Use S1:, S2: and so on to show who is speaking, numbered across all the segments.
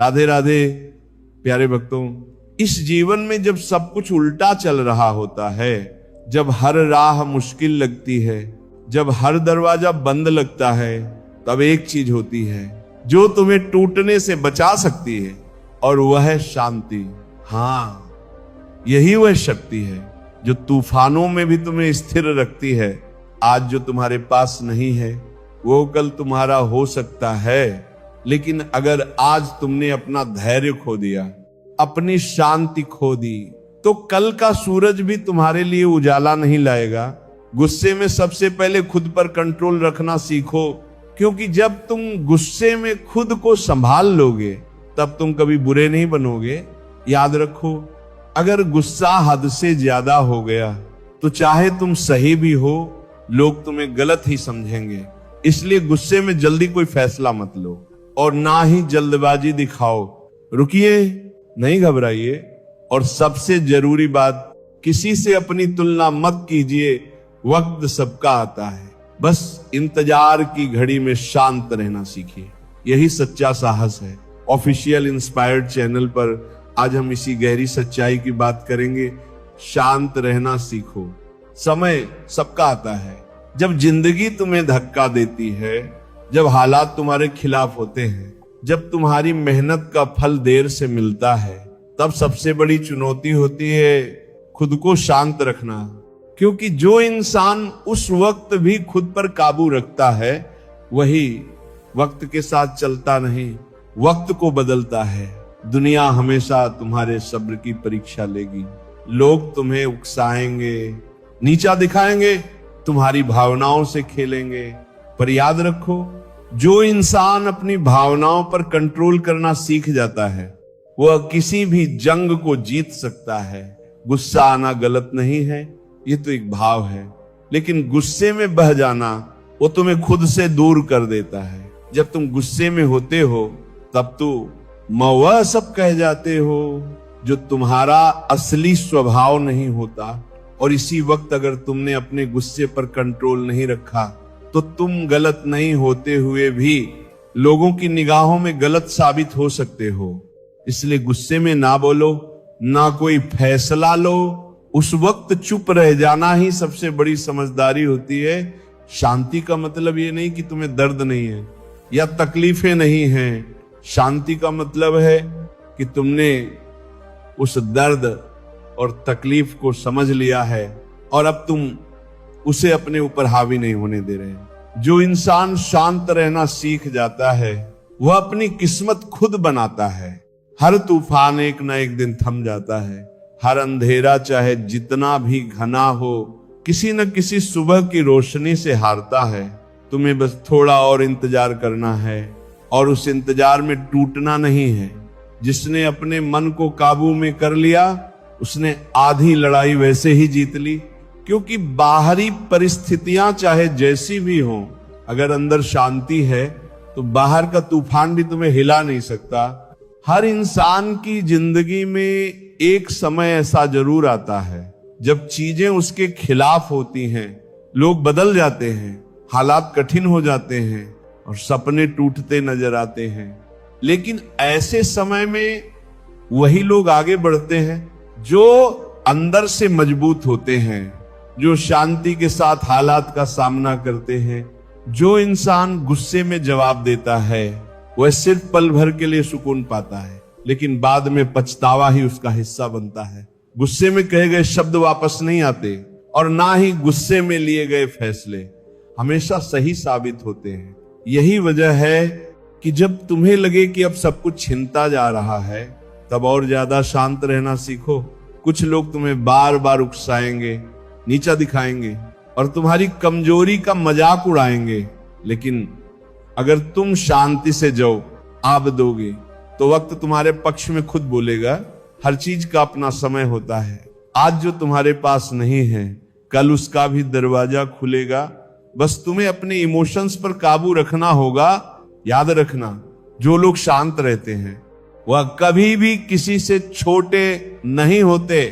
S1: राधे राधे प्यारे भक्तों, इस जीवन में जब सब कुछ उल्टा चल रहा होता है, जब हर राह मुश्किल लगती है, जब हर दरवाजा बंद लगता है, तब एक चीज होती है जो तुम्हें टूटने से बचा सकती है, और वह है शांति। हाँ, यही वह शक्ति है जो तूफानों में भी तुम्हें स्थिर रखती है। आज जो तुम्हारे पास नहीं है वो कल तुम्हारा हो सकता है, लेकिन अगर आज तुमने अपना धैर्य खो दिया, अपनी शांति खो दी, तो कल का सूरज भी तुम्हारे लिए उजाला नहीं लाएगा। गुस्से में सबसे पहले खुद पर कंट्रोल रखना सीखो, क्योंकि जब तुम गुस्से में खुद को संभाल लोगे तब तुम कभी बुरे नहीं बनोगे। याद रखो, अगर गुस्सा हद से ज्यादा हो गया तो चाहे तुम सही भी हो, लोग तुम्हें गलत ही समझेंगे। इसलिए गुस्से में जल्दी कोई फैसला मत लो और ना ही जल्दबाजी दिखाओ। रुकिए, नहीं घबराइए, और सबसे जरूरी बात, किसी से अपनी तुलना मत कीजिए। वक्त सबका आता है, बस इंतजार की घड़ी में शांत रहना सीखिए। यही सच्चा साहस है। ऑफिशियल इंस्पायर्ड चैनल पर आज हम इसी गहरी सच्चाई की बात करेंगे। शांत रहना सीखो। समय सबका आता है। जब जिंदगी तुम्हें धक्का देती है, जब हालात तुम्हारे खिलाफ होते हैं, जब तुम्हारी मेहनत का फल देर से मिलता है, तब सबसे बड़ी चुनौती होती है खुद को शांत रखना। क्योंकि जो इंसान उस वक्त भी खुद पर काबू रखता है, वही वक्त के साथ चलता नहीं, वक्त को बदलता है। दुनिया हमेशा तुम्हारे सब्र की परीक्षा लेगी। लोग तुम्हें उकसाएंगे, नीचा दिखाएंगे, तुम्हारी भावनाओं से खेलेंगे, पर याद रखो, जो इंसान अपनी भावनाओं पर कंट्रोल करना सीख जाता है, वह किसी भी जंग को जीत सकता है। गुस्सा आना गलत नहीं है, ये तो एक भाव है, लेकिन गुस्से में बह जाना वो तुम्हें खुद से दूर कर देता है। जब तुम गुस्से में होते हो तब तो वह सब कह जाते हो जो तुम्हारा असली स्वभाव नहीं होता, और इसी वक्त अगर तुमने अपने गुस्से पर कंट्रोल नहीं रखा तो तुम गलत नहीं होते हुए भी लोगों की निगाहों में गलत साबित हो सकते हो। इसलिए गुस्से में ना बोलो, ना कोई फैसला लो। उस वक्त चुप रह जाना ही सबसे बड़ी समझदारी होती है। शांति का मतलब ये नहीं कि तुम्हें दर्द नहीं है या तकलीफें नहीं हैं। शांति का मतलब है कि तुमने उस दर्द और तकलीफ को समझ लिया है और अब तुम उसे अपने ऊपर हावी नहीं होने दे रहे। जो इंसान शांत रहना सीख जाता है, वह अपनी किस्मत खुद बनाता है। हर तूफान एक ना एक दिन थम जाता है। हर अंधेरा चाहे जितना भी घना हो, किसी न किसी सुबह की रोशनी से हारता है। तुम्हें बस थोड़ा और इंतजार करना है, और उस इंतजार में टूटना नहीं है। जिसने अपने मन को काबू में कर लिया, उसने आधी लड़ाई वैसे ही जीत ली। क्योंकि बाहरी परिस्थितियां चाहे जैसी भी हों, अगर अंदर शांति है तो बाहर का तूफान भी तुम्हें हिला नहीं सकता। हर इंसान की जिंदगी में एक समय ऐसा जरूर आता है जब चीजें उसके खिलाफ होती हैं, लोग बदल जाते हैं, हालात कठिन हो जाते हैं और सपने टूटते नजर आते हैं। लेकिन ऐसे समय में वही लोग आगे बढ़ते हैं जो अंदर से मजबूत होते हैं, जो शांति के साथ हालात का सामना करते हैं। जो इंसान गुस्से में जवाब देता है, वह सिर्फ पल भर के लिए सुकून पाता है, लेकिन बाद में पछतावा ही उसका हिस्सा बनता है। गुस्से में कहे गए शब्द वापस नहीं आते, और ना ही गुस्से में लिए गए फैसले हमेशा सही साबित होते हैं। यही वजह है कि जब तुम्हें लगे कि अब सब कुछ छिनता जा रहा है, तब और ज्यादा शांत रहना सीखो। कुछ लोग तुम्हें बार बार उकसाएंगे, नीचा दिखाएंगे और तुम्हारी कमजोरी का मजाक उड़ाएंगे, लेकिन अगर तुम शांति से जवाब दोगे तो वक्त तुम्हारे पक्ष में खुद बोलेगा। हर चीज का अपना समय होता है। आज जो तुम्हारे पास नहीं है, कल उसका भी दरवाजा खुलेगा। बस तुम्हें अपने इमोशंस पर काबू रखना होगा। याद रखना, जो लोग शांत रहते हैं वह कभी भी किसी से छोटे नहीं होते,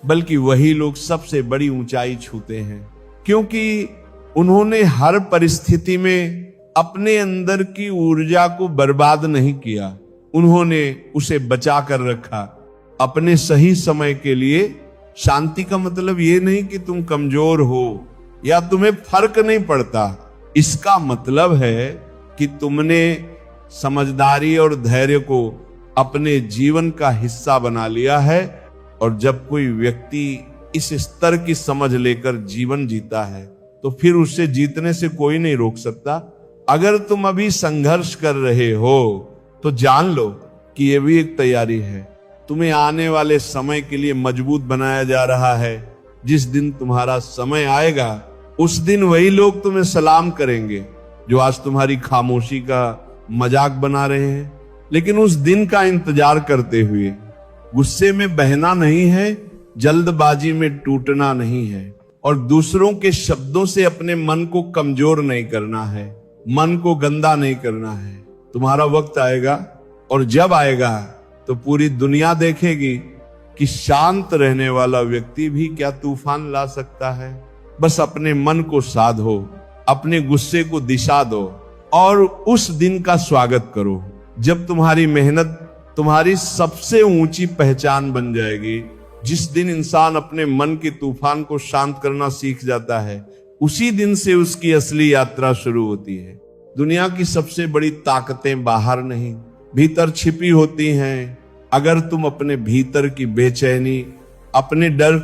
S1: बल्कि वही लोग सबसे बड़ी ऊंचाई छूते हैं, क्योंकि उन्होंने हर परिस्थिति में अपने अंदर की ऊर्जा को बर्बाद नहीं किया, उन्होंने उसे बचा कर रखा अपने सही समय के लिए। शांति का मतलब ये नहीं कि तुम कमजोर हो या तुम्हें फर्क नहीं पड़ता। इसका मतलब है कि तुमने समझदारी और धैर्य को अपने जीवन का हिस्सा बना लिया है। और जब कोई व्यक्ति इस स्तर की समझ लेकर जीवन जीता है तो फिर उससे जीतने से कोई नहीं रोक सकता। अगर तुम अभी संघर्ष कर रहे हो तो जान लो कि यह भी एक तैयारी है। तुम्हें आने वाले समय के लिए मजबूत बनाया जा रहा है। जिस दिन तुम्हारा समय आएगा उस दिन वही लोग तुम्हें सलाम करेंगे जो आज तुम्हारी खामोशी का मजाक बना रहे हैं। लेकिन उस दिन का इंतजार करते हुए गुस्से में बहना नहीं है, जल्दबाजी में टूटना नहीं है और दूसरों के शब्दों से अपने मन को कमजोर नहीं करना है, मन को गंदा नहीं करना है। तुम्हारा वक्त आएगा और जब आएगा तो पूरी दुनिया देखेगी कि शांत रहने वाला व्यक्ति भी क्या तूफान ला सकता है। बस अपने मन को साधो, अपने गुस्से को दिशा दो और उस दिन का स्वागत करो जब तुम्हारी मेहनत तुम्हारी सबसे ऊंची पहचान बन जाएगी। जिस दिन इंसान अपने मन के तूफान को शांत करना सीख जाता है उसी दिन से उसकी असली यात्रा शुरू होती है। दुनिया की सबसे बड़ी ताकतें बाहर नहीं भीतर छिपी होती हैं। अगर तुम अपने भीतर की बेचैनी, अपने डर,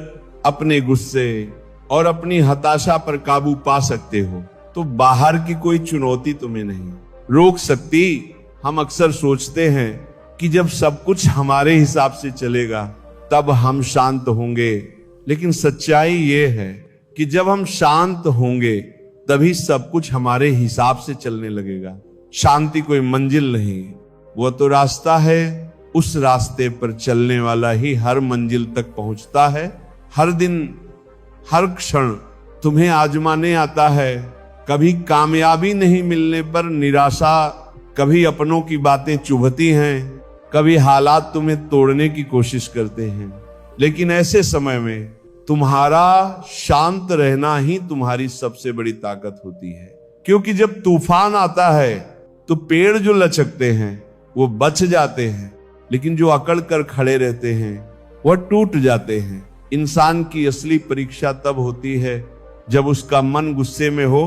S1: अपने गुस्से और अपनी हताशा पर काबू पा सकते हो तो बाहर की कोई चुनौती तुम्हें नहीं रोक सकती। हम अक्सर सोचते हैं कि जब सब कुछ हमारे हिसाब से चलेगा तब हम शांत होंगे, लेकिन सच्चाई ये है कि जब हम शांत होंगे तभी सब कुछ हमारे हिसाब से चलने लगेगा। शांति कोई मंजिल नहीं, वो तो रास्ता है। उस रास्ते पर चलने वाला ही हर मंजिल तक पहुंचता है। हर दिन, हर क्षण तुम्हें आजमाने आता है। कभी कामयाबी नहीं मिलने पर निराशा, कभी अपनों की बातें चुभती हैं, कभी हालात तुम्हें तोड़ने की कोशिश करते हैं। लेकिन ऐसे समय में तुम्हारा शांत रहना ही तुम्हारी सबसे बड़ी ताकत होती है। क्योंकि जब तूफान आता है तो पेड़ जो लचकते हैं वो बच जाते हैं, लेकिन जो अकड़ कर खड़े रहते हैं वह टूट जाते हैं। इंसान की असली परीक्षा तब होती है जब उसका मन गुस्से में हो,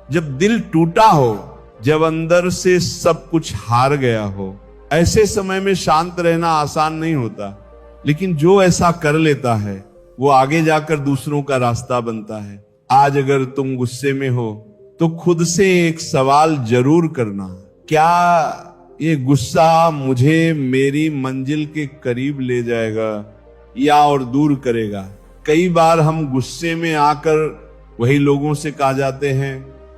S1: जब दिल टूटा हो, जब अंदर से सब कुछ हार गया हो। ऐसे समय में शांत रहना आसान नहीं होता, लेकिन जो ऐसा कर लेता है वो आगे जाकर दूसरों का रास्ता बनता है। आज अगर तुम गुस्से में हो तो खुद से एक सवाल जरूर करना, क्या ये गुस्सा मुझे मेरी मंजिल के करीब ले जाएगा या और दूर करेगा? कई बार हम गुस्से में आकर वही लोगों से कहा जाते हैं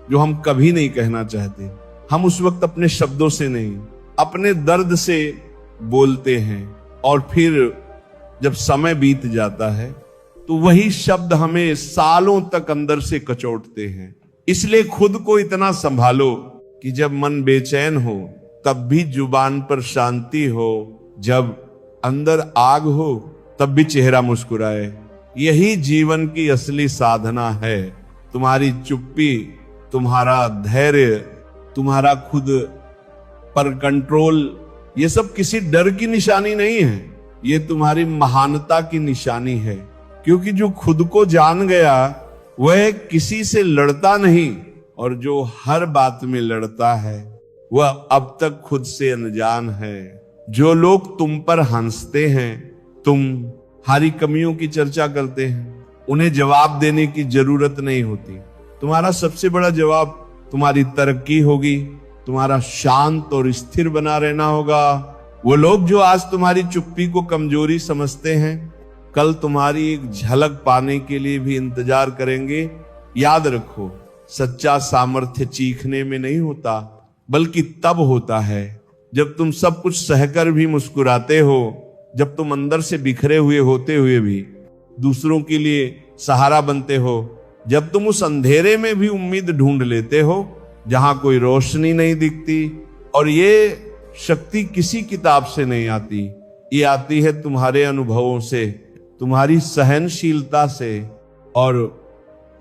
S1: जो हम कभी नहीं कहना चाहते। हम उस वक्त अपने शब्दों से नहीं, अपने दर्द से बोलते हैं और फिर जब समय बीत जाता है तो वही शब्द हमें सालों तक अंदर से कचोटते हैं। इसलिए खुद को इतना संभालो कि जब मन बेचैन हो तब भी जुबान पर शांति हो, जब अंदर आग हो तब भी चेहरा मुस्कुराए। यही जीवन की असली साधना है। तुम्हारी चुप्पी, तुम्हारा धैर्य, तुम्हारा खुद पर कंट्रोल, ये सब किसी डर की निशानी नहीं है, ये तुम्हारी महानता की निशानी है। क्योंकि जो खुद को जान गया वह किसी से लड़ता नहीं, और जो हर बात में लड़ता है वह अब तक खुद से अनजान है। जो लोग तुम पर हंसते हैं, तुम्हारी कमियों की चर्चा करते हैं, उन्हें जवाब देने की जरूरत नहीं होती। तुम्हारा सबसे बड़ा जवाब तुम्हारी तरक्की होगी, तुम्हारा शांत और स्थिर बना रहना होगा। वो लोग जो आज तुम्हारी चुप्पी को कमजोरी समझते हैं, कल तुम्हारी एक झलक पाने के लिए भी इंतजार करेंगे। याद रखो, सच्चा सामर्थ्य चीखने में नहीं होता, बल्कि तब होता है जब तुम सब कुछ सहकर भी मुस्कुराते हो, जब तुम अंदर से बिखरे हुए होते हुए भी दूसरों के लिए सहारा बनते हो, जब तुम उस अंधेरे में भी उम्मीद ढूंढ लेते हो जहां कोई रोशनी नहीं दिखती। और ये शक्ति किसी किताब से नहीं आती, ये आती है तुम्हारे अनुभवों से, तुम्हारी सहनशीलता से और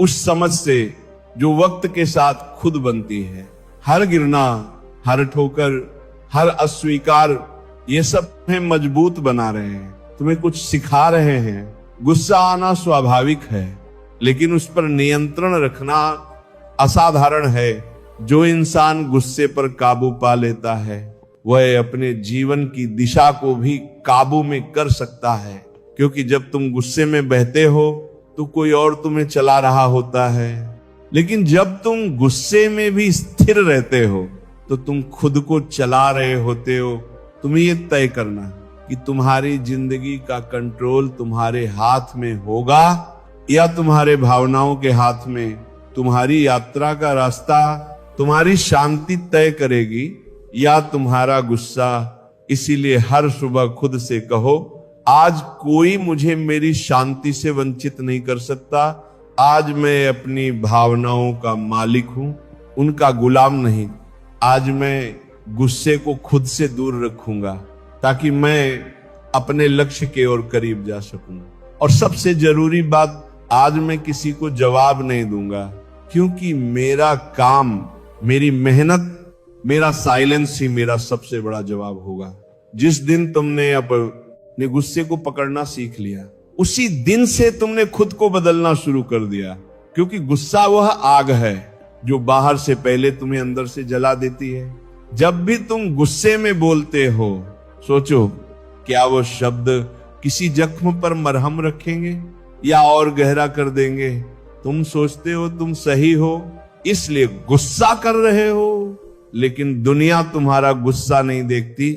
S1: उस समझ से जो वक्त के साथ खुद बनती है। हर गिरना, हर ठोकर, हर अस्वीकार ये सब तुम्हें मजबूत बना रहे हैं, तुम्हें कुछ सिखा रहे हैं। गुस्सा आना स्वाभाविक है, लेकिन उस पर नियंत्रण रखना असाधारण है। जो इंसान गुस्से पर काबू पा लेता है वह अपने जीवन की दिशा को भी काबू में कर सकता है, क्योंकि जब तुम गुस्से में बहते हो तो कोई और तुम्हें चला रहा होता है, लेकिन जब तुम गुस्से में भी स्थिर रहते हो तो तुम खुद को चला रहे होते हो। तुम्हें ये तय करना कि तुम्हारी जिंदगी का कंट्रोल तुम्हारे हाथ में होगा या तुम्हारे भावनाओं के हाथ में। तुम्हारी यात्रा का रास्ता तुम्हारी शांति तय करेगी या तुम्हारा गुस्सा। इसीलिए हर सुबह खुद से कहो, आज कोई मुझे मेरी शांति से वंचित नहीं कर सकता। आज मैं अपनी भावनाओं का मालिक हूं, उनका गुलाम नहीं। आज मैं गुस्से को खुद से दूर रखूंगा ताकि मैं अपने लक्ष्य के ओर करीब जा सकूं। और सबसे जरूरी बात, आज मैं किसी को जवाब नहीं दूंगा, क्योंकि मेरा काम, मेरी मेहनत, मेरा साइलेंस ही मेरा सबसे बड़ा जवाब होगा। जिस दिन तुमने अपने गुस्से को पकड़ना सीख लिया, उसी दिन से तुमने खुद को बदलना शुरू कर दिया, क्योंकि गुस्सा वह आग है जो बाहर से पहले तुम्हें अंदर से जला देती है। जब भी तुम गुस्से में बोलते हो, सोचो क्या वो शब्द किसी जख्म पर मरहम रखेंगे या और गहरा कर देंगे। तुम सोचते हो तुम सही हो, इसलिए गुस्सा कर रहे हो, लेकिन दुनिया तुम्हारा गुस्सा नहीं देखती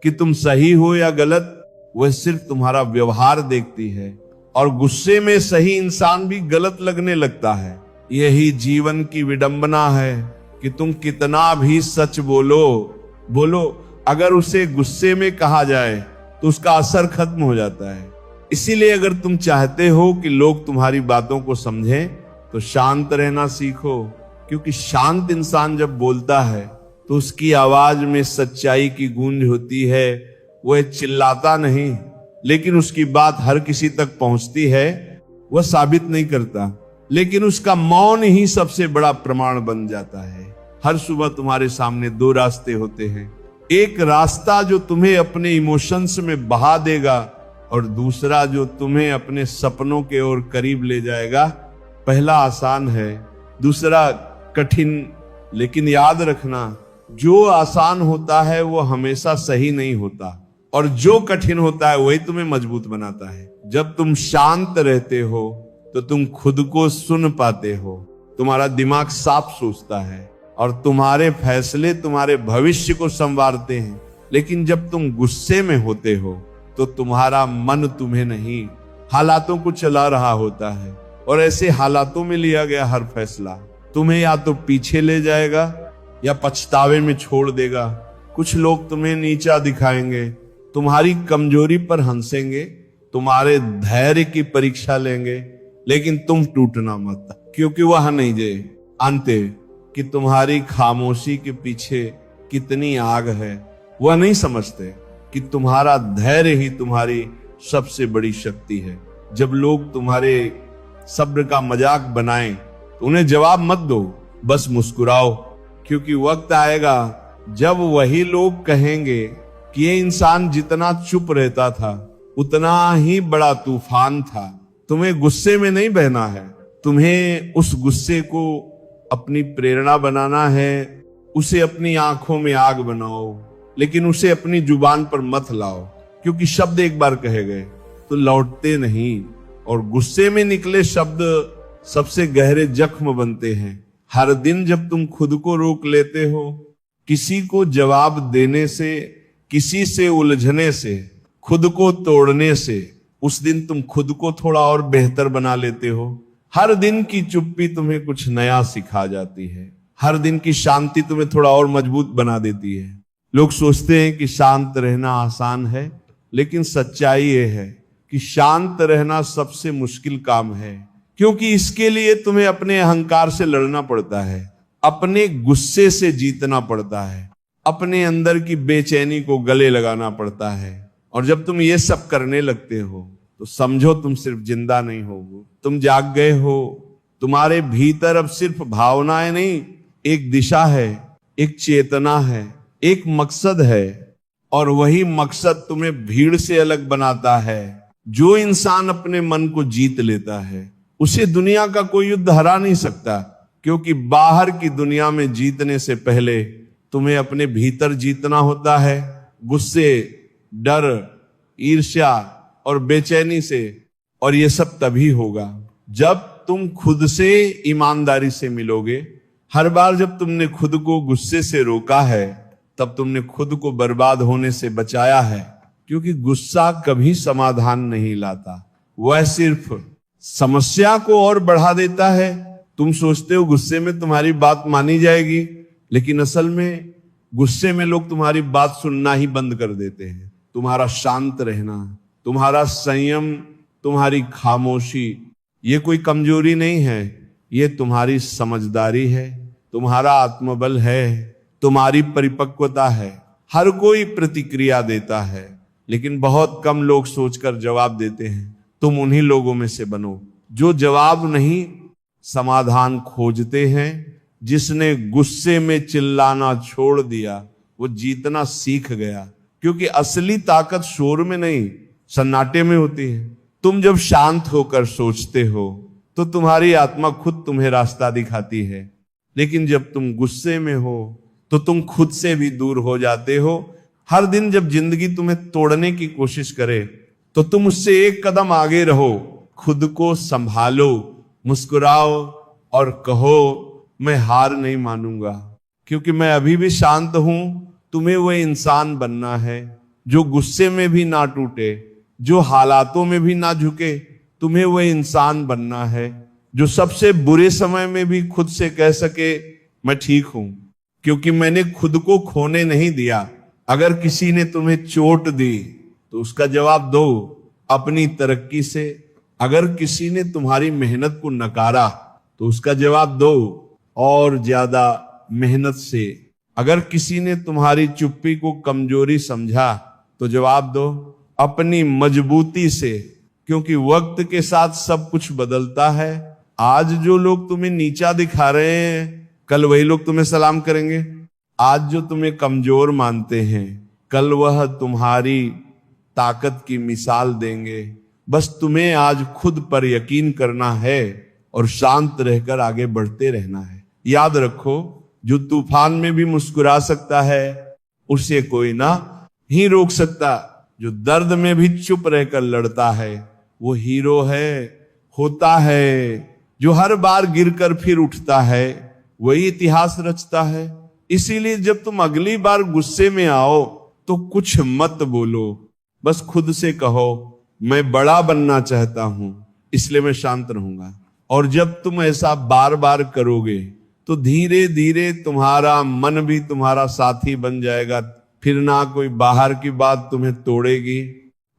S1: कि तुम सही हो या गलत, वह सिर्फ तुम्हारा व्यवहार देखती है। और गुस्से में सही इंसान भी गलत लगने लगता है। यही जीवन की विडंबना है कि तुम कितना भी सच बोलो, अगर उसे गुस्से में कहा जाए तो उसका असर खत्म हो जाता है। इसीलिए अगर तुम चाहते हो कि लोग तुम्हारी बातों को समझें तो शांत रहना सीखो, क्योंकि शांत इंसान जब बोलता है तो उसकी आवाज में सच्चाई की गूंज होती है। वह चिल्लाता नहीं, लेकिन उसकी बात हर किसी तक पहुंचती है। वह साबित नहीं करता, लेकिन उसका मौन ही सबसे बड़ा प्रमाण बन जाता है। हर सुबह तुम्हारे सामने दो रास्ते होते हैं, एक रास्ता जो तुम्हें अपने इमोशंस में बहा देगा और दूसरा जो तुम्हें अपने सपनों के ओर करीब ले जाएगा। पहला आसान है, दूसरा कठिन, लेकिन याद रखना जो आसान होता है वो हमेशा सही नहीं होता, और जो कठिन होता है वही तुम्हें मजबूत बनाता है। जब तुम शांत रहते हो तो तुम खुद को सुन पाते हो, तुम्हारा दिमाग साफ सोचता है और तुम्हारे फैसले तुम्हारे भविष्य को संवारते हैं। लेकिन जब तुम गुस्से में होते हो तो तुम्हारा मन तुम्हें नहीं, हालातों को चला रहा होता है, और ऐसे हालातों में लिया गया हर फैसला तुम्हें या तो पीछे ले जाएगा या पछतावे में छोड़ देगा। कुछ लोग तुम्हें नीचा दिखाएंगे, तुम्हारी कमजोरी पर हंसेंगे, तुम्हारे धैर्य की परीक्षा लेंगे, लेकिन तुम टूटना मत, क्योंकि वह नहीं जानते कि तुम्हारी खामोशी के पीछे कितनी आग है। वह नहीं समझते कि तुम्हारा धैर्य ही तुम्हारी सबसे बड़ी शक्ति है। जब लोग तुम्हारे सब्र का मजाक बनाएं तो उन्हें जवाब मत दो, बस मुस्कुराओ, क्योंकि वक्त आएगा जब वही लोग कहेंगे कि ये इंसान जितना चुप रहता था उतना ही बड़ा तूफान था। तुम्हें गुस्से में नहीं बहना है, तुम्हें उस गुस्से को अपनी प्रेरणा बनाना है। उसे अपनी आंखों में आग बनाओ, लेकिन उसे अपनी जुबान पर मत लाओ, क्योंकि शब्द एक बार कहे गए तो लौटते नहीं, और गुस्से में निकले शब्द सबसे गहरे जख्म बनते हैं। हर दिन जब तुम खुद को रोक लेते हो, किसी को जवाब देने से, किसी से उलझने से, खुद को तोड़ने से, उस दिन तुम खुद को थोड़ा और बेहतर बना लेते हो। हर दिन की चुप्पी तुम्हें कुछ नया सिखा जाती है, हर दिन की शांति तुम्हें थोड़ा और मजबूत बना देती है। लोग सोचते हैं कि शांत रहना आसान है, लेकिन सच्चाई ये है कि शांत रहना सबसे मुश्किल काम है, क्योंकि इसके लिए तुम्हें अपने अहंकार से लड़ना पड़ता है, अपने गुस्से से जीतना पड़ता है, अपने अंदर की बेचैनी को गले लगाना पड़ता है। और जब तुम ये सब करने लगते हो तो समझो तुम सिर्फ जिंदा नहीं हो, तुम जाग गए हो। तुम्हारे भीतर अब सिर्फ भावनाएं नहीं, एक दिशा है, एक चेतना है, एक मकसद है। और वही मकसद तुम्हें भीड़ से अलग बनाता है। जो इंसान अपने मन को जीत लेता है उसे दुनिया का कोई युद्ध हरा नहीं सकता, क्योंकि बाहर की दुनिया में जीतने से पहले तुम्हें अपने भीतर जीतना होता है, गुस्से, डर, ईर्ष्या और बेचैनी से। और ये सब तभी होगा जब तुम खुद से ईमानदारी से मिलोगे। हर बार जब तुमने खुद को गुस्से से रोका है तब तुमने खुद को बर्बाद होने से बचाया है, क्योंकि गुस्सा कभी समाधान नहीं लाता, वह सिर्फ समस्या को और बढ़ा देता है। तुम सोचते हो गुस्से में तुम्हारी बात मानी जाएगी, लेकिन असल में गुस्से में लोग तुम्हारी बात सुनना ही बंद कर देते हैं। तुम्हारा शांत रहना, तुम्हारा संयम, तुम्हारी खामोशी, ये कोई कमजोरी नहीं है, ये तुम्हारी समझदारी है, तुम्हारा आत्मबल है, तुम्हारी परिपक्वता है। हर कोई प्रतिक्रिया देता है, लेकिन बहुत कम लोग सोचकर जवाब देते हैं। तुम उन्हीं लोगों में से बनो जो जवाब नहीं, समाधान खोजते हैं। जिसने गुस्से में चिल्लाना छोड़ दिया वो जीतना सीख गया, क्योंकि असली ताकत शोर में नहीं, सन्नाटे में होती है। तुम जब शांत होकर सोचते हो तो तुम्हारी आत्मा खुद तुम्हें रास्ता दिखाती है, लेकिन जब तुम गुस्से में हो तो तुम खुद से भी दूर हो जाते हो। हर दिन जब जिंदगी तुम्हें तोड़ने की कोशिश करे तो तुम उससे एक कदम आगे रहो, खुद को संभालो, मुस्कुराओ और कहो मैं हार नहीं मानूंगा, क्योंकि मैं अभी भी शांत हूं। तुम्हें वह इंसान बनना है जो गुस्से में भी ना टूटे, जो हालातों में भी ना झुके। तुम्हें वह इंसान बनना है जो सबसे बुरे समय में भी खुद से कह सके मैं ठीक हूं, क्योंकि मैंने खुद को खोने नहीं दिया। अगर किसी ने तुम्हें चोट दी तो उसका जवाब दो अपनी तरक्की से। अगर किसी ने तुम्हारी मेहनत को नकारा तो उसका जवाब दो और ज्यादा मेहनत से। अगर किसी ने तुम्हारी चुप्पी को कमजोरी समझा तो जवाब दो अपनी मजबूती से, क्योंकि वक्त के साथ सब कुछ बदलता है। आज जो लोग तुम्हें नीचा दिखा रहे हैं कल वही लोग तुम्हें सलाम करेंगे। आज जो तुम्हें कमजोर मानते हैं कल वह तुम्हारी ताकत की मिसाल देंगे। बस तुम्हें आज खुद पर यकीन करना है और शांत रहकर आगे बढ़ते रहना है। याद रखो, जो तूफान में भी मुस्कुरा सकता है उसे कोई ना ही रोक सकता। जो दर्द में भी चुप रहकर लड़ता है वो हीरो होता है। जो हर बार गिरकर फिर उठता है वही इतिहास रचता है। इसीलिए जब तुम अगली बार गुस्से में आओ तो कुछ मत बोलो, बस खुद से कहो मैं बड़ा बनना चाहता हूं, इसलिए मैं शांत रहूंगा। और जब तुम ऐसा बार बार करोगे तो धीरे धीरे तुम्हारा मन भी तुम्हारा साथी बन जाएगा। फिर ना कोई बाहर की बात तुम्हें तोड़ेगी,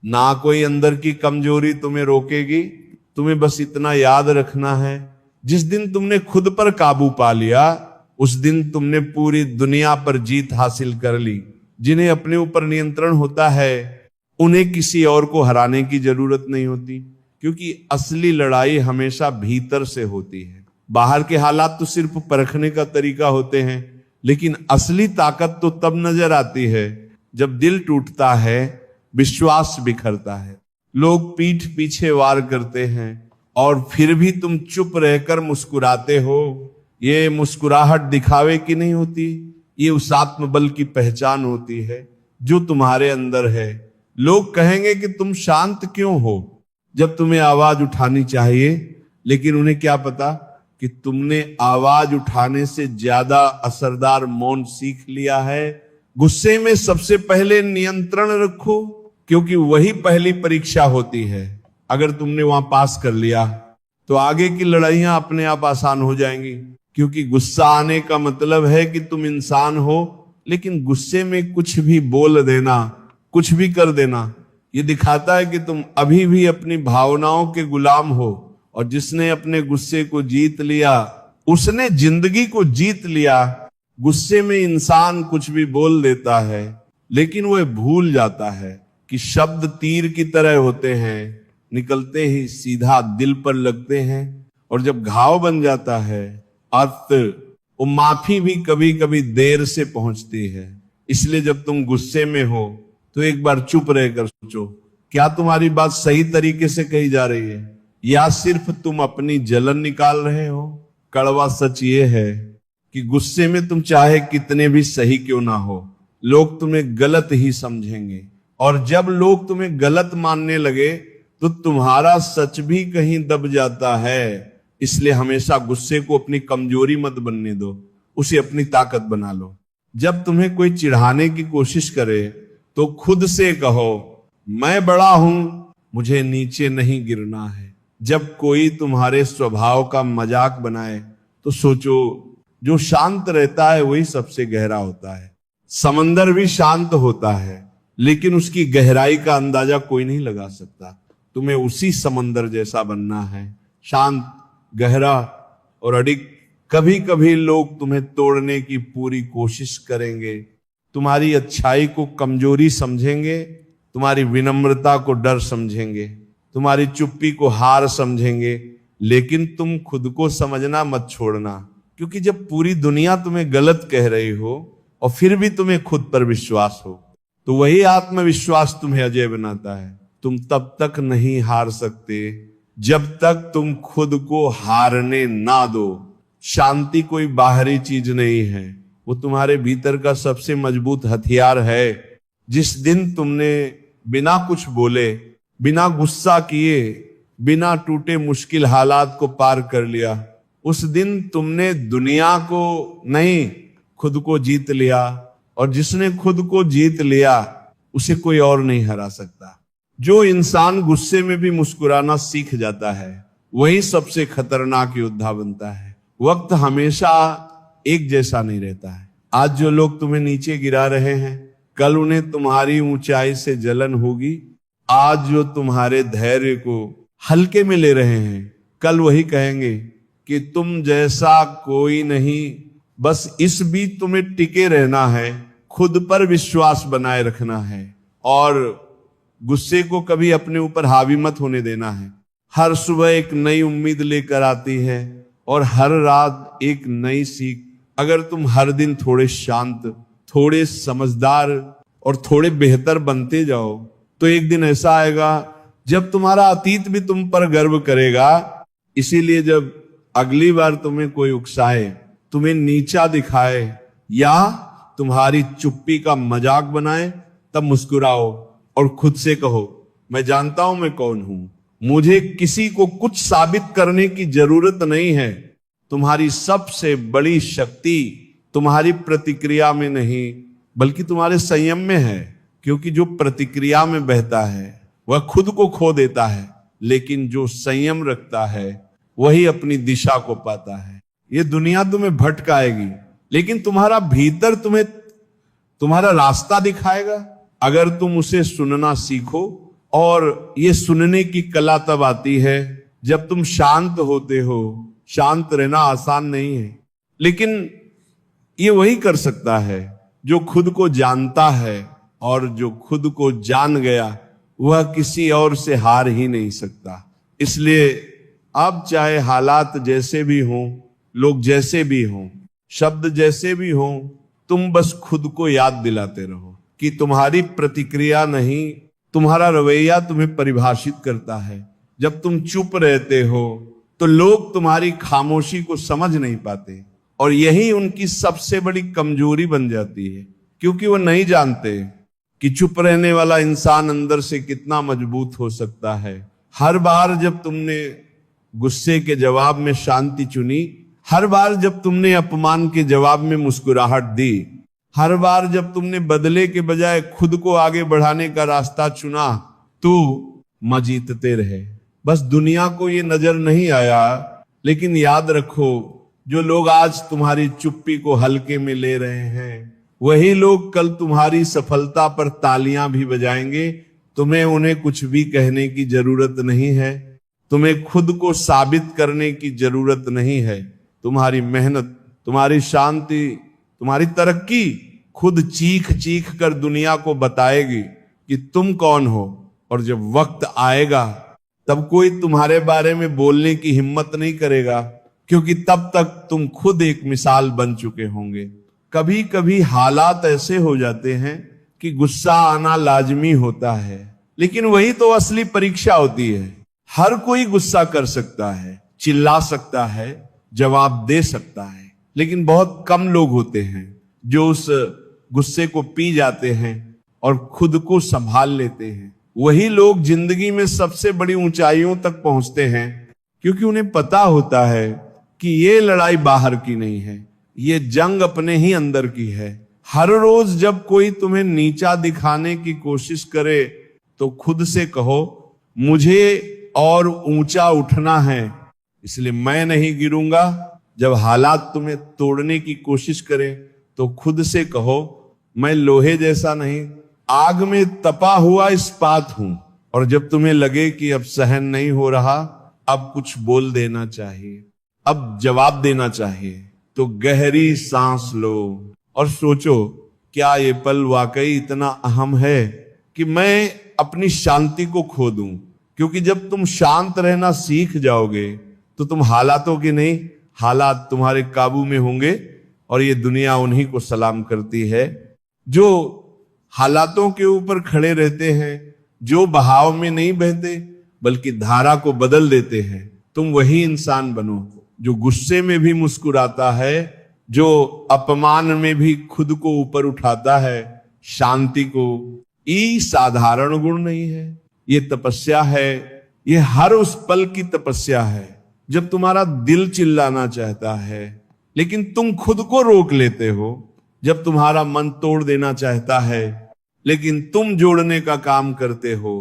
S1: ना कोई अंदर की कमजोरी तुम्हें रोकेगी। तुम्हें बस इतना याद रखना है, जिस दिन तुमने खुद पर काबू पा लिया उस दिन तुमने पूरी दुनिया पर जीत हासिल कर ली। जिन्हें अपने ऊपर नियंत्रण होता है उन्हें किसी और को हराने की जरूरत नहीं होती, क्योंकि असली लड़ाई हमेशा भीतर से होती है। बाहर के हालात तो सिर्फ परखने का तरीका होते हैं, लेकिन असली ताकत तो तब नजर आती है जब दिल टूटता है, विश्वास बिखरता है, लोग पीठ पीछे वार करते हैं और फिर भी तुम चुप रहकर मुस्कुराते हो। ये मुस्कुराहट दिखावे की नहीं होती, ये उस आत्मबल की पहचान होती है जो तुम्हारे अंदर है। लोग कहेंगे कि तुम शांत क्यों हो जब तुम्हें आवाज उठानी चाहिए, लेकिन उन्हें क्या पता कि तुमने आवाज उठाने से ज्यादा असरदार मौन सीख लिया है। गुस्से में सबसे पहले नियंत्रण रखो, क्योंकि वही पहली परीक्षा होती है। अगर तुमने वहां पास कर लिया तो आगे की लड़ाइयां अपने आप आसान हो जाएंगी, क्योंकि गुस्सा आने का मतलब है कि तुम इंसान हो। लेकिन गुस्से में कुछ भी बोल देना, कुछ भी कर देना, ये दिखाता है कि तुम अभी भी अपनी भावनाओं के गुलाम हो। और जिसने अपने गुस्से को जीत लिया उसने जिंदगी को जीत लिया। गुस्से में इंसान कुछ भी बोल देता है, लेकिन वह भूल जाता है कि शब्द तीर की तरह होते हैं, निकलते ही सीधा दिल पर लगते हैं। और जब घाव बन जाता है अर्थ वो माफी भी कभी कभी देर से पहुंचती है। इसलिए जब तुम गुस्से में हो तो एक बार चुप रहकर सोचो, क्या तुम्हारी बात सही तरीके से कही जा रही है या सिर्फ तुम अपनी जलन निकाल रहे हो। कड़वा सच ये है कि गुस्से में तुम चाहे कितने भी सही क्यों ना हो, लोग तुम्हें गलत ही समझेंगे, और जब लोग तुम्हें गलत मानने लगे तो तुम्हारा सच भी कहीं दब जाता है। इसलिए हमेशा गुस्से को अपनी कमजोरी मत बनने दो, उसे अपनी ताकत बना लो। जब तुम्हें कोई चिढ़ाने की कोशिश करे तो खुद से कहो, मैं बड़ा हूं, मुझे नीचे नहीं गिरना है। जब कोई तुम्हारे स्वभाव का मजाक बनाए तो सोचो, जो शांत रहता है वही सबसे गहरा होता है। समंदर भी शांत होता है लेकिन उसकी गहराई का अंदाजा कोई नहीं लगा सकता। तुम्हें उसी समंदर जैसा बनना है, शांत, गहरा और अडिग। कभी कभी लोग तुम्हें तोड़ने की पूरी कोशिश करेंगे, तुम्हारी अच्छाई को कमजोरी समझेंगे, तुम्हारी विनम्रता को डर समझेंगे, तुम्हारी चुप्पी को हार समझेंगे, लेकिन तुम खुद को समझना मत छोड़ना। क्योंकि जब पूरी दुनिया तुम्हें गलत कह रही हो और फिर भी तुम्हें खुद पर विश्वास हो, तो वही आत्मविश्वास तुम्हें अजय बनाता है। तुम तब तक नहीं हार सकते जब तक तुम खुद को हारने ना दो। शांति कोई बाहरी चीज नहीं है, वो तुम्हारे भीतर का सबसे मजबूत हथियार है। जिस दिन तुमने बिना कुछ बोले, बिना गुस्सा किए, बिना टूटे मुश्किल हालात को पार कर लिया, उस दिन तुमने दुनिया को नहीं, खुद को जीत लिया। और जिसने खुद को जीत लिया उसे कोई और नहीं हरा सकता। जो इंसान गुस्से में भी मुस्कुराना सीख जाता है वही सबसे खतरनाक योद्धा बनता है। वक्त हमेशा एक जैसा नहीं रहता है। आज जो लोग तुम्हें नीचे गिरा रहे हैं, कल उन्हें तुम्हारी ऊंचाई से जलन होगी। आज जो तुम्हारे धैर्य को हल्के में ले रहे हैं, कल वही कहेंगे कि तुम जैसा कोई नहीं। बस इस बीच तुम्हें टिके रहना है, खुद पर विश्वास बनाए रखना है और गुस्से को कभी अपने ऊपर हावी मत होने देना है। हर सुबह एक नई उम्मीद लेकर आती है और हर रात एक नई सीख। अगर तुम हर दिन थोड़े शांत, थोड़े समझदार और थोड़े बेहतर बनते जाओ तो एक दिन ऐसा आएगा जब तुम्हारा अतीत भी तुम पर गर्व करेगा। इसीलिए जब अगली बार तुम्हें कोई उकसाए, तुम्हें नीचा दिखाए या तुम्हारी चुप्पी का मजाक बनाए, तब मुस्कुराओ और खुद से कहो, मैं जानता हूं मैं कौन हूं, मुझे किसी को कुछ साबित करने की जरूरत नहीं है। तुम्हारी सबसे बड़ी शक्ति तुम्हारी प्रतिक्रिया में नहीं बल्कि तुम्हारे संयम में है। क्योंकि जो प्रतिक्रिया में बहता है वह खुद को खो देता है, लेकिन जो संयम रखता है वही अपनी दिशा को पाता है। ये दुनिया तुम्हें भटकाएगी लेकिन तुम्हारा भीतर तुम्हें तुम्हारा रास्ता दिखाएगा अगर तुम उसे सुनना सीखो। और ये सुनने की कला तब आती है जब तुम शांत होते हो। शांत रहना आसान नहीं है, लेकिन ये वही कर सकता है जो खुद को जानता है, और जो खुद को जान गया वह किसी और से हार ही नहीं सकता। इसलिए अब चाहे हालात जैसे भी हों, लोग जैसे भी हों, शब्द जैसे भी हों, तुम बस खुद को याद दिलाते रहो कि तुम्हारी प्रतिक्रिया नहीं, तुम्हारा रवैया तुम्हें परिभाषित करता है। जब तुम चुप रहते हो तो लोग तुम्हारी खामोशी को समझ नहीं पाते, और यही उनकी सबसे बड़ी कमजोरी बन जाती है, क्योंकि वो नहीं जानते कि चुप रहने वाला इंसान अंदर से कितना मजबूत हो सकता है। हर बार जब तुमने गुस्से के जवाब में शांति चुनी, हर बार जब तुमने अपमान के जवाब में मुस्कुराहट दी, हर बार जब तुमने बदले के बजाय खुद को आगे बढ़ाने का रास्ता चुना, तो जीतते रहे। बस दुनिया को ये नजर नहीं आया, लेकिन याद रखो, जो लोग आज तुम्हारी चुप्पी को हल्के में ले रहे हैं वही लोग कल तुम्हारी सफलता पर तालियां भी बजाएंगे। तुम्हें उन्हें कुछ भी कहने की जरूरत नहीं है, तुम्हें खुद को साबित करने की जरूरत नहीं है। तुम्हारी मेहनत, तुम्हारी शांति, तुम्हारी तरक्की खुद चीख चीख कर दुनिया को बताएगी कि तुम कौन हो। और जब वक्त आएगा तब कोई तुम्हारे बारे में बोलने की हिम्मत नहीं करेगा, क्योंकि तब तक तुम खुद एक मिसाल बन चुके होंगे। कभी कभी हालात ऐसे हो जाते हैं कि गुस्सा आना लाजमी होता है, लेकिन वही तो असली परीक्षा होती है। हर कोई गुस्सा कर सकता है, चिल्ला सकता है, जवाब दे सकता है, लेकिन बहुत कम लोग होते हैं जो उस गुस्से को पी जाते हैं और खुद को संभाल लेते हैं। वही लोग जिंदगी में सबसे बड़ी ऊंचाइयों तक पहुंचते हैं, क्योंकि उन्हें पता होता है कि ये लड़ाई बाहर की नहीं है, ये जंग अपने ही अंदर की है। हर रोज जब कोई तुम्हें नीचा दिखाने की कोशिश करे तो खुद से कहो, मुझे और ऊंचा उठना है, इसलिए मैं नहीं गिरूंगा। जब हालात तुम्हें तोड़ने की कोशिश करें तो खुद से कहो, मैं लोहे जैसा नहीं, आग में तपा हुआ इस्पात हूं। और जब तुम्हें लगे कि अब सहन नहीं हो रहा, अब कुछ बोल देना चाहिए, अब जवाब देना चाहिए, तो गहरी सांस लो और सोचो, क्या ये पल वाकई इतना अहम है कि मैं अपनी शांति को खो दूं? क्योंकि जब तुम शांत रहना सीख जाओगे तो तुम हालातों की नहीं, हालात तुम्हारे काबू में होंगे। और ये दुनिया उन्हीं को सलाम करती है जो हालातों के ऊपर खड़े रहते हैं, जो बहाव में नहीं बहते बल्कि धारा को बदल देते हैं। तुम वही इंसान बनो जो गुस्से में भी मुस्कुराता है, जो अपमान में भी खुद को ऊपर उठाता है, शांति को। ये साधारण गुण नहीं है, ये तपस्या है, ये हर उस पल की तपस्या है जब तुम्हारा दिल चिल्लाना चाहता है लेकिन तुम खुद को रोक लेते हो, जब तुम्हारा मन तोड़ देना चाहता है लेकिन तुम जोड़ने का काम करते हो।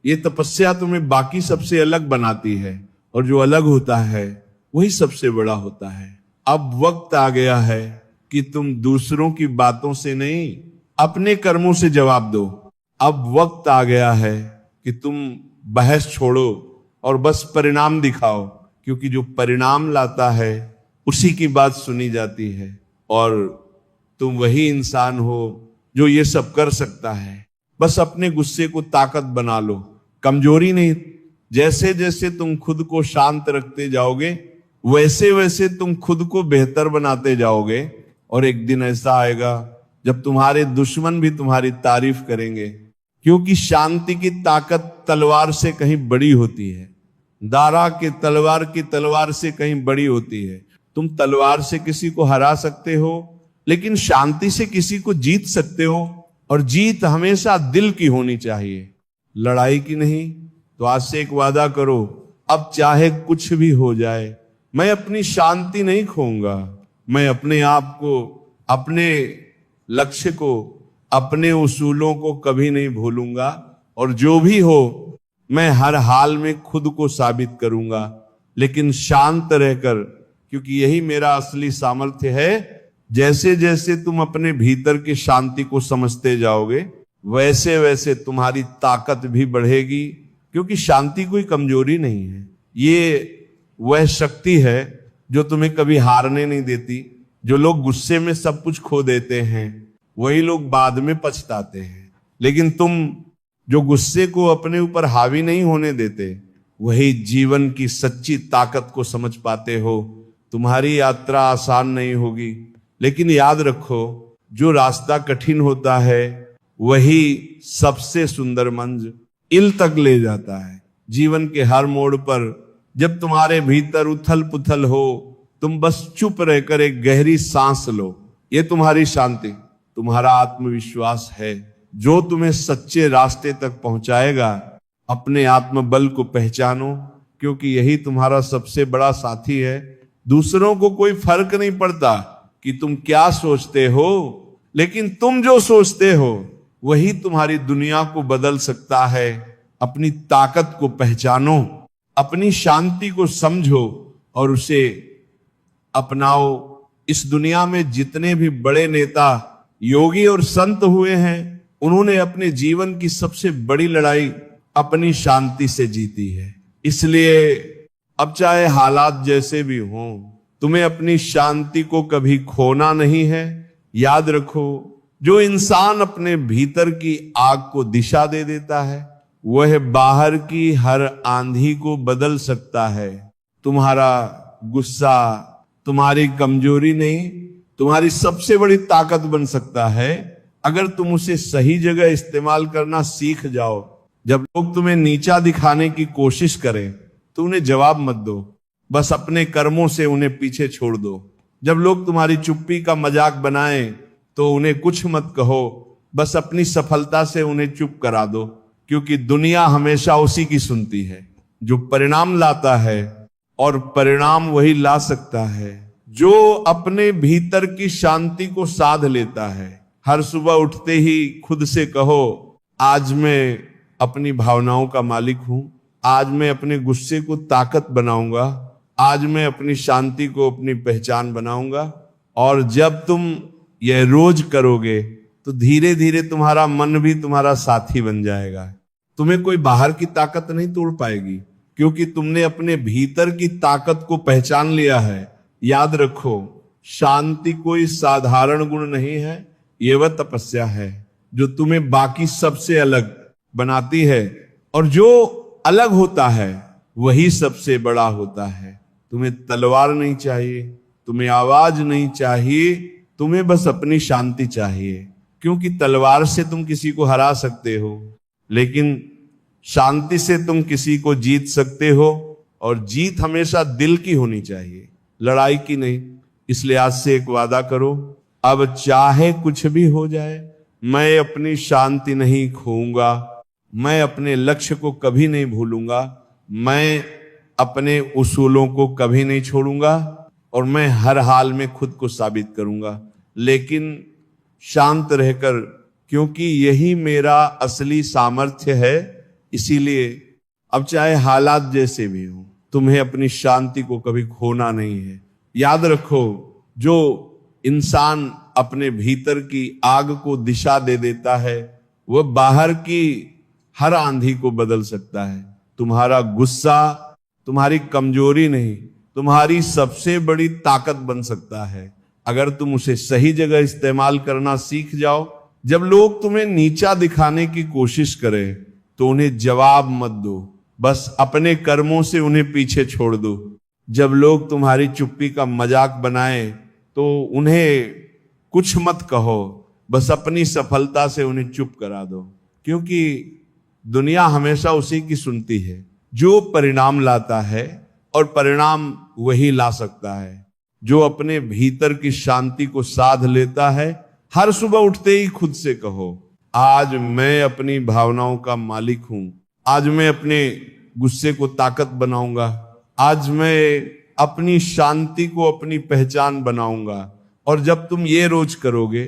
S1: ये तपस्या तुम्हें बाकी सबसे अलग बनाती है, और जो अलग होता है वही सबसे बड़ा होता है। अब वक्त आ गया है कि तुम दूसरों की बातों से नहीं, अपने कर्मों से जवाब दो। अब वक्त आ गया है कि तुम बहस छोड़ो और बस परिणाम दिखाओ, क्योंकि जो परिणाम लाता है उसी की बात सुनी जाती है। और तुम वही इंसान हो जो ये सब कर सकता है। बस अपने गुस्से को ताकत बना लो, कमजोरी नहीं। जैसे जैसे तुम खुद को शांत रखते जाओगे वैसे वैसे तुम खुद को बेहतर बनाते जाओगे। और एक दिन ऐसा आएगा जब तुम्हारे दुश्मन भी तुम्हारी तारीफ करेंगे, क्योंकि शांति की ताकत तलवार से कहीं बड़ी होती है। दारा के तलवार की तलवार से कहीं बड़ी होती है। तुम तलवार से किसी को हरा सकते हो, लेकिन शांति से किसी को जीत सकते हो। और जीत हमेशा दिल की होनी चाहिए, लड़ाई की नहीं। तो आज से एक वादा करो, अब चाहे कुछ भी हो जाए मैं अपनी शांति नहीं खोऊंगा। मैं अपने आप को, अपने लक्ष्य को, अपने उसूलों को कभी नहीं भूलूंगा। और जो भी हो मैं हर हाल में खुद को साबित करूंगा, लेकिन शांत रहकर, क्योंकि यही मेरा असली सामर्थ्य है। जैसे जैसे तुम अपने भीतर की शांति को समझते जाओगे वैसे वैसे तुम्हारी ताकत भी बढ़ेगी, क्योंकि शांति कोई कमजोरी नहीं है। ये वह शक्ति है जो तुम्हें कभी हारने नहीं देती। जो लोग गुस्से में सब कुछ खो देते हैं वही लोग बाद में पछताते हैं, लेकिन तुम जो गुस्से को अपने ऊपर हावी नहीं होने देते वही जीवन की सच्ची ताकत को समझ पाते हो। तुम्हारी यात्रा आसान नहीं होगी, लेकिन याद रखो, जो रास्ता कठिन होता है वही सबसे सुंदर मंजिल तक ले जाता है। जीवन के हर मोड़ पर जब तुम्हारे भीतर उथल पुथल हो, तुम बस चुप रहकर एक गहरी सांस लो। ये तुम्हारी शांति, तुम्हारा आत्मविश्वास है जो तुम्हें सच्चे रास्ते तक पहुंचाएगा। अपने आत्मबल को पहचानो, क्योंकि यही तुम्हारा सबसे बड़ा साथी है। दूसरों को कोई फर्क नहीं पड़ता कि तुम क्या सोचते हो, लेकिन तुम जो सोचते हो वही तुम्हारी दुनिया को बदल सकता है। अपनी ताकत को पहचानो, अपनी शांति को समझो और उसे अपनाओ। इस दुनिया में जितने भी बड़े नेता, योगी और संत हुए हैं, उन्होंने अपने जीवन की सबसे बड़ी लड़ाई अपनी शांति से जीती है। इसलिए अब चाहे हालात जैसे भी हों, तुम्हें अपनी शांति को कभी खोना नहीं है। याद रखो, जो इंसान अपने भीतर की आग को दिशा दे देता है वह बाहर की हर आंधी को बदल सकता है। तुम्हारा गुस्सा तुम्हारी कमजोरी नहीं, तुम्हारी सबसे बड़ी ताकत बन सकता है अगर तुम उसे सही जगह इस्तेमाल करना सीख जाओ। जब लोग तुम्हें नीचा दिखाने की कोशिश करें तो उन्हें जवाब मत दो, बस अपने कर्मों से उन्हें पीछे छोड़ दो। जब लोग तुम्हारी चुप्पी का मजाक बनाएं तो उन्हें कुछ मत कहो, बस अपनी सफलता से उन्हें चुप करा दो, क्योंकि दुनिया हमेशा उसी की सुनती है जो परिणाम लाता है, और परिणाम वही ला सकता है जो अपने भीतर की शांति को साध लेता है। हर सुबह उठते ही खुद से कहो, आज मैं अपनी भावनाओं का मालिक हूं, आज मैं अपने गुस्से को ताकत बनाऊंगा, आज मैं अपनी शांति को अपनी पहचान बनाऊंगा। और जब तुम यह रोज करोगे तो धीरे धीरे तुम्हारा मन भी तुम्हारा साथी बन जाएगा। तुम्हें कोई बाहर की ताकत नहीं तोड़ पाएगी, क्योंकि तुमने अपने भीतर की ताकत को पहचान लिया है। याद रखो, शांति कोई साधारण गुण नहीं है, यह वह तपस्या है जो तुम्हें बाकी सबसे अलग बनाती है, और जो अलग होता है वही सबसे बड़ा होता है। तुम्हें तलवार नहीं चाहिए, तुम्हें आवाज नहीं चाहिए, तुम्हें बस अपनी शांति चाहिए। क्योंकि तलवार से तुम किसी को हरा सकते हो, लेकिन शांति से तुम किसी को जीत सकते हो, और जीत हमेशा दिल की होनी चाहिए, लड़ाई की नहीं। इसलिए आज से एक वादा करो, अब चाहे कुछ भी हो जाए मैं अपनी शांति नहीं खोऊंगा, मैं अपने लक्ष्य को कभी नहीं भूलूंगा, मैं अपने उसूलों को कभी नहीं छोड़ूंगा, और मैं हर हाल में खुद को साबित करूंगा, लेकिन शांत रहकर, क्योंकि यही मेरा असली सामर्थ्य है। इसीलिए अब चाहे हालात जैसे भी हो, तुम्हें अपनी शांति को कभी खोना नहीं है। याद रखो, जो इंसान अपने भीतर की आग को दिशा दे देता है वह बाहर की हर आंधी को बदल सकता है। तुम्हारा गुस्सा तुम्हारी कमजोरी नहीं, तुम्हारी सबसे बड़ी ताकत बन सकता है अगर तुम उसे सही जगह इस्तेमाल करना सीख जाओ। जब लोग तुम्हें नीचा दिखाने की कोशिश करें तो उन्हें जवाब मत दो, बस अपने कर्मों से उन्हें पीछे छोड़ दो। जब लोग तुम्हारी चुप्पी का मजाक बनाएं तो उन्हें कुछ मत कहो, बस अपनी सफलता से उन्हें चुप करा दो, क्योंकि दुनिया हमेशा उसी की सुनती है जो परिणाम लाता है, और परिणाम वही ला सकता है जो अपने भीतर की शांति को साध लेता है। हर सुबह उठते ही खुद से कहो, आज मैं अपनी भावनाओं का मालिक हूं, आज मैं अपने गुस्से को ताकत बनाऊंगा, आज मैं अपनी शांति को अपनी पहचान बनाऊंगा। और जब तुम ये रोज करोगे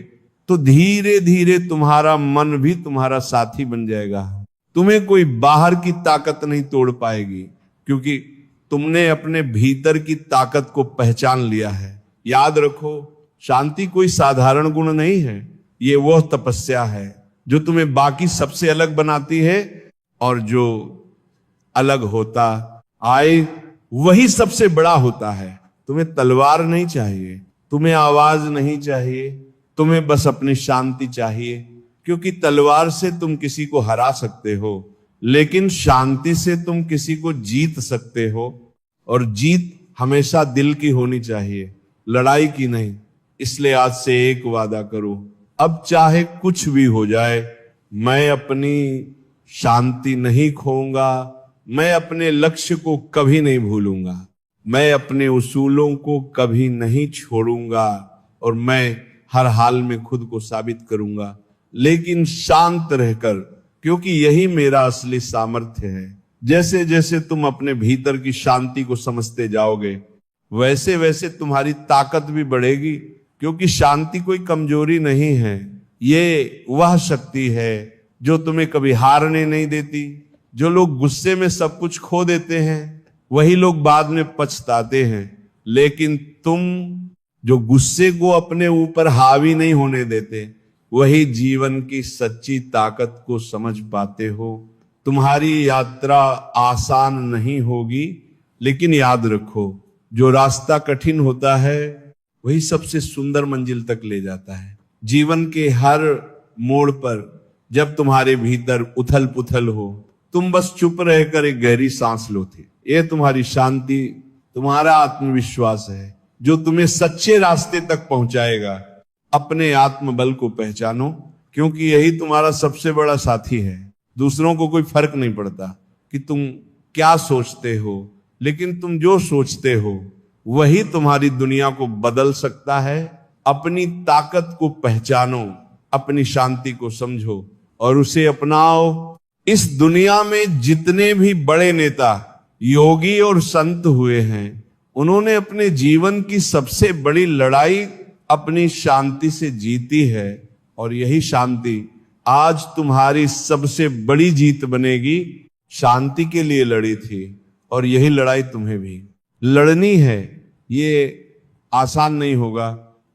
S1: तो धीरे धीरे तुम्हारा मन भी तुम्हारा साथी बन जाएगा। तुम्हें कोई बाहर की ताकत नहीं तोड़ पाएगी, क्योंकि तुमने अपने भीतर की ताकत को पहचान लिया है। याद रखो, शांति कोई साधारण गुण नहीं है, ये वह तपस्या है जो तुम्हें बाकी सबसे अलग बनाती है, और जो अलग होता आए वही सबसे बड़ा होता है। तुम्हें तलवार नहीं चाहिए, तुम्हें आवाज नहीं चाहिए, तुम्हें बस अपनी शांति चाहिए, क्योंकि तलवार से तुम किसी को हरा सकते हो, लेकिन शांति से तुम किसी को जीत सकते हो, और जीत हमेशा दिल की होनी चाहिए, लड़ाई की नहीं। इसलिए आज से एक वादा करो, अब चाहे कुछ भी हो जाए मैं अपनी शांति नहीं खोऊंगा, मैं अपने लक्ष्य को कभी नहीं भूलूंगा, मैं अपने उसूलों को कभी नहीं छोड़ूंगा, और मैं हर हाल में खुद को साबित करूंगा, लेकिन शांत रहकर, क्योंकि यही मेरा असली सामर्थ्य है। जैसे जैसे तुम अपने भीतर की शांति को समझते जाओगे वैसे वैसे तुम्हारी ताकत भी बढ़ेगी, क्योंकि शांति कोई कमजोरी नहीं है, ये वह शक्ति है जो तुम्हें कभी हारने नहीं देती। जो लोग गुस्से में सब कुछ खो देते हैं वही लोग बाद में पछताते हैं, लेकिन तुम जो गुस्से को अपने ऊपर हावी नहीं होने देते वही जीवन की सच्ची ताकत को समझ पाते हो। तुम्हारी यात्रा आसान नहीं होगी, लेकिन याद रखो, जो रास्ता कठिन होता है वही सबसे सुंदर मंजिल तक ले जाता है। जीवन के हर मोड़ पर जब तुम्हारे भीतर उथल पुथल हो, तुम बस चुप रहकर एक गहरी सांस लो थे। ये तुम्हारी शांति, तुम्हारा आत्मविश्वास है। जो तुम्हें सच्चे रास्ते तक पहुंचाएगा। अपने आत्मबल को पहचानो, क्योंकि यही तुम्हारा सबसे बड़ा साथी है। दूसरों को कोई फर्क नहीं पड़ता कि तुम क्या सोचते हो, लेकिन तुम जो सोचते हो वही तुम्हारी दुनिया को बदल सकता है। अपनी ताकत को पहचानो, अपनी शांति को समझो और उसे अपनाओ। इस दुनिया में जितने भी बड़े नेता, योगी और संत हुए हैं, उन्होंने अपने जीवन की सबसे बड़ी लड़ाई अपनी शांति से जीती है। और यही शांति आज तुम्हारी सबसे बड़ी जीत बनेगी। शांति के लिए लड़ी थी और यही लड़ाई तुम्हें भी लड़नी है। ये आसान नहीं होगा,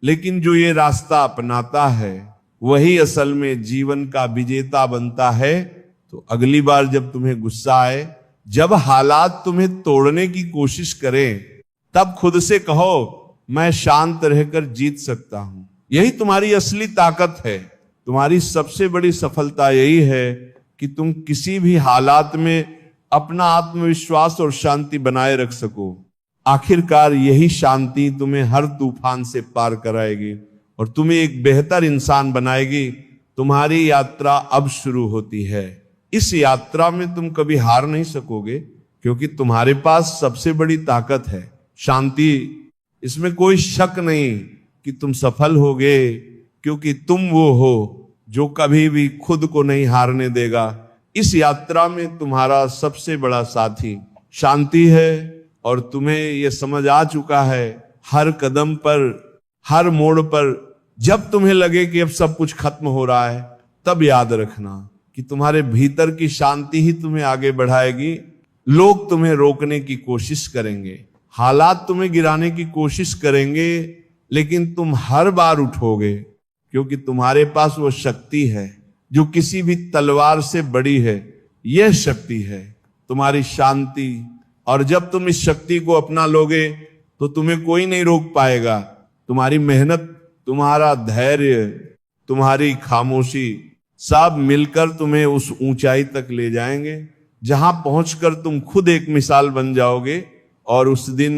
S1: लेकिन जो ये रास्ता अपनाता है वही असल में जीवन का विजेता बनता है। तो अगली बार जब तुम्हें गुस्सा आए, जब हालात तुम्हें तोड़ने की कोशिश करें, तब खुद से कहो मैं शांत रहकर जीत सकता हूं। यही तुम्हारी असली ताकत है। तुम्हारी सबसे बड़ी सफलता यही है कि तुम किसी भी हालात में अपना आत्मविश्वास और शांति बनाए रख सको। आखिरकार यही शांति तुम्हें हर तूफान से पार कराएगी और तुम्हें एक बेहतर इंसान बनाएगी। तुम्हारी यात्रा अब शुरू होती है। इस यात्रा में तुम कभी हार नहीं सकोगे, क्योंकि तुम्हारे पास सबसे बड़ी ताकत है शांति। इसमें कोई शक नहीं कि तुम सफल होगे, क्योंकि तुम वो हो जो कभी भी खुद को नहीं हारने देगा। इस यात्रा में तुम्हारा सबसे बड़ा साथी शांति है और तुम्हें यह समझ आ चुका है। हर कदम पर, हर मोड़ पर जब तुम्हें लगे कि अब सब कुछ खत्म हो रहा है, तब याद रखना कि तुम्हारे भीतर की शांति ही तुम्हें आगे बढ़ाएगी। लोग तुम्हें रोकने की कोशिश करेंगे, हालात तुम्हें गिराने की कोशिश करेंगे, लेकिन तुम हर बार उठोगे, क्योंकि तुम्हारे पास वो शक्ति है जो किसी भी तलवार से बड़ी है। यह शक्ति है तुम्हारी शांति। और जब तुम इस शक्ति को अपना लोगे तो तुम्हें कोई नहीं रोक पाएगा। तुम्हारी मेहनत, तुम्हारा धैर्य, तुम्हारी खामोशी सब मिलकर तुम्हें उस ऊंचाई तक ले जाएंगे जहां पहुंचकर तुम खुद एक मिसाल बन जाओगे। और उस दिन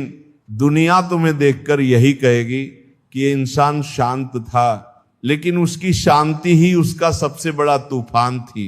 S1: दुनिया तुम्हें देखकर यही कहेगी कि ये इंसान शांत था, लेकिन उसकी शांति ही उसका सबसे बड़ा तूफान थी।